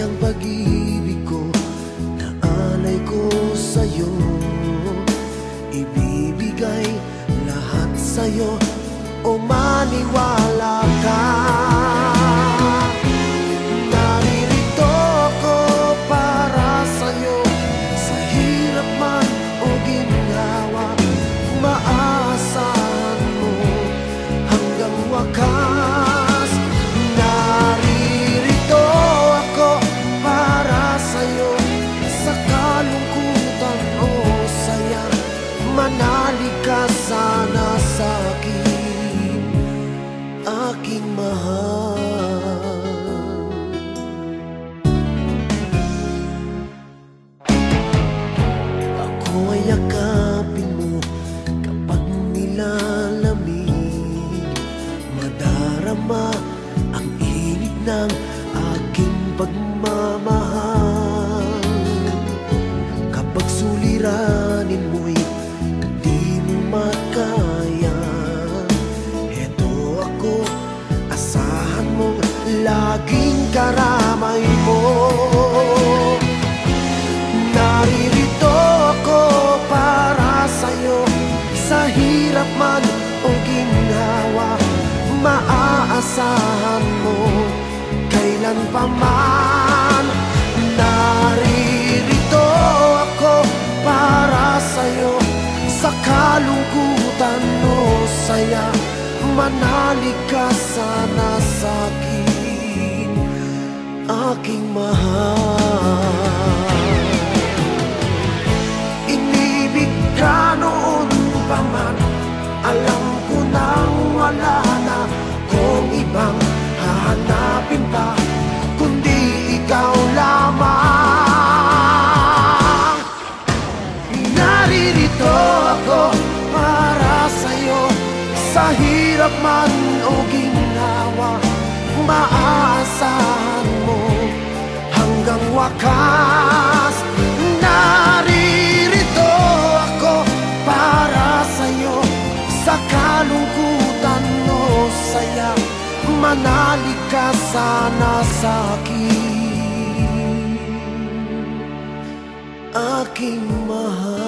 ang pag-ibig ko na alay ko sa'yo. Ibibigay lahat sa'yo o maniwala ka. Naririto ako para sa'yo, sa hirap man o ginhawa, maaasahan mo hanggang wakas. Naririto ako para sa'yo, sa kalungkutan o saya, manalig ka sana sa'kin, aking mahal. Ako ay yakapin mo kapag nilalamig, madarama ang init ng aking pagmamahal. Kapag suliranin mo'y di mo makaya, eto ako, asahan mong laging karamay mo. Naririto ako para sa'yo, sa hirap man o ginhawa, maaasahan mo kailan pa man. Naririto ako para sa'yo, sa kalungkutan o saya, manalig ka sana sa'kin, aking mahal. Inibig ka noon pa man, alam ko nang wala na kung ibang hahanapin pa, kundi ikaw lamang. Naririto ako para sa'yo, sa hirap man o ginhawa, maaasahan mo hanggang wakas. Naririto ako para sa'yo, sa kalungkutan o saya, manalig ka sana sa'kin, aking mahal.